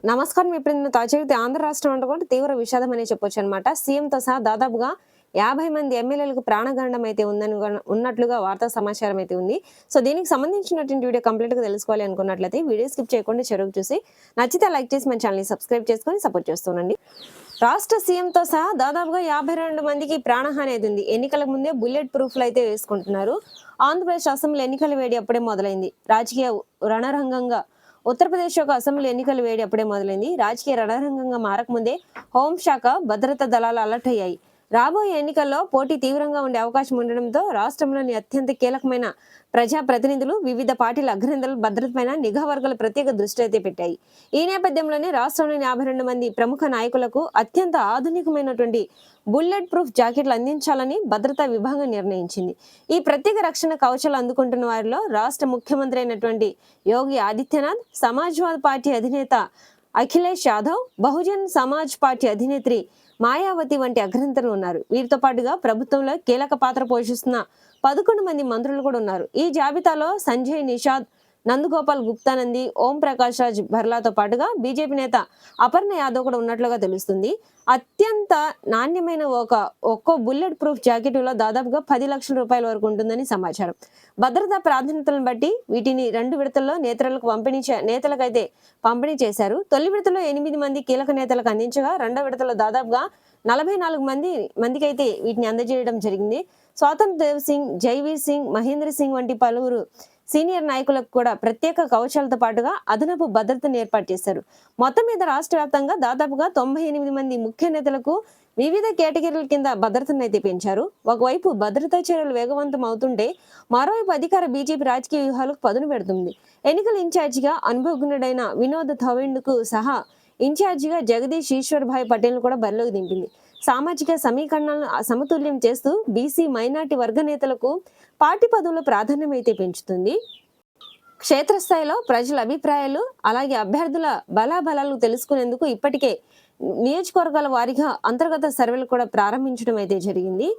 నమస్కారం. ఇప్పుడు నేను తాజాగా ఆంధ్ర రాష్ట్రం అంటే తీవ్ర విషాదం అనే చెప్పొచ్చు అనమాట. సీఎంతో సహా దాదాపుగా 50 మంది ఎమ్మెల్యేలకు ప్రాణగండం అయితే ఉన్నట్లుగా వార్తా సమాచారం అయితే ఉంది. సో దీనికి సంబంధించినటువంటి వీడియో కంప్లీట్‌గా తెలుసుకోవాలి అనుకున్నట్లయితే వీడియో స్కిప్ చేయకుండా చివరకు చూసి నచ్చితే లైక్ చేసి మన ఛానెల్‌ని సబ్స్క్రైబ్ చేసుకొని సపోర్ట్ చేస్తుండండి. రాష్ట్ర సీఎంతో సహా దాదాపుగా 52 మందికి ప్రాణహాని అయితే ఉంది. ఎన్నికల ముందే బుల్లెట్ ప్రూఫ్‌లు అయితే వేసుకుంటున్నారు. ఆంధ్రప్రదేశ్ అసెంబ్లీ ఎన్నికల వేడి అప్పుడే మొదలైంది. రాజకీయ రణరంగంగా ఉత్తరప్రదేశ్ యొక్క అసెంబ్లీ ఎన్నికల వేడి అప్పుడే మొదలైంది. రాజకీయ రణరంగంగా మారకముందే హోంశాఖ భద్రతా దళాలు అలర్ట్ అయ్యాయి. రాబోయే ఎన్నికల్లో పోటీ తీవ్రంగా ఉండే అవకాశం ఉండడంతో రాష్ట్రంలోని అత్యంత కీలకమైన ప్రజా ప్రతినిధులు వివిధ పార్టీల అగ్రనేతలు భద్రతపైన నిఘా వర్గాలు ప్రత్యేక దృష్టి అయితే పెట్టాయి. ఈ నేపథ్యంలోనే రాష్ట్రంలోని 52 మంది ప్రముఖ నాయకులకు అత్యంత ఆధునికమైనటువంటి బుల్లెట్ ప్రూఫ్ జాకెట్లు అందించాలని భద్రతా విభాగం నిర్ణయించింది. ఈ ప్రత్యేక రక్షణ కవచాలు అందుకుంటున్న వారిలో రాష్ట్ర ముఖ్యమంత్రి అయినటువంటి యోగి ఆదిత్యనాథ్, సమాజ్వాదీ పార్టీ అధినేత అఖిలేష్ యాదవ్, బహుజన్ సమాజ్ పార్టీ అధినేత్రి మాయావతి వంటి అగ్రనేతలు ఉన్నారు. వీరితో పాటుగా ప్రభుత్వంలో కీలక పాత్ర పోషిస్తున్న 11 మంది మంత్రులు కూడా ఉన్నారు. ఈ జాబితాలో సంజయ్ నిషాద్, నందగోపాల్ గుప్తానంది, ఓం ప్రకాష్ రాజ్ బర్లాతో పాటుగా బీజేపీ నేత అపర్ణ యాదవ్ కూడా ఉన్నట్లుగా తెలుస్తుంది. అత్యంత నాణ్యమైన ఒక్కో బుల్లెట్ ప్రూఫ్ జాకెట్లో దాదాపుగా 10 లక్షల రూపాయల వరకు ఉంటుందని సమాచారం. భద్రతా ప్రాధాన్యతలను బట్టి వీటిని 2 విడతల్లో నేతలకైతే పంపిణీ చేశారు. తొలి విడతలో 8 మంది కీలక నేతలకు అందించగా రెండో విడతలో దాదాపుగా 44 మందికి అయితే వీటిని అందజేయడం జరిగింది. స్వాతంత్ర దేవ్ సింగ్, జైవీర్ సింగ్, మహేంద్ర సింగ్ వంటి పలువురు సీనియర్ నాయకులకు కూడా ప్రత్యేక కవచాలతో పాటుగా అదనపు భద్రతను ఏర్పాటు చేశారు. మొత్తం మీద రాష్ట్ర వ్యాప్తంగా దాదాపుగా 98 మంది ముఖ్య నేతలకు వివిధ కేటగిరీల కింద భద్రతను అయితే పెంచారు. ఒకవైపు భద్రతా చర్యలు వేగవంతం అవుతుంటే మరోవైపు అధికార బీజేపీ రాజకీయ వ్యూహాలకు పదును పెడుతుంది. ఎన్నికల ఇన్ఛార్జిగా అనుభవజ్ఞుడైన వినోద్ థవిండ్కు సహా ఇన్ఛార్జిగా జగదీష్ ఈశ్వర్ భాయ్ పటేల్ కూడా బరిలోకి దింపింది. సామాజిక సమీకరణలను సమతుల్యం చేస్తూ బీసీ మైనార్టీ వర్గ నేతలకు పార్టీ పదవుల ప్రాధాన్యం అయితే పెంచుతుంది. క్షేత్రస్థాయిలో ప్రజల అభిప్రాయాలు అలాగే అభ్యర్థుల బలాబలాలు తెలుసుకునేందుకు ఇప్పటికే నియోజకవర్గాల వారీగా అంతర్గత సర్వేలు కూడా ప్రారంభించడం అయితే జరిగింది.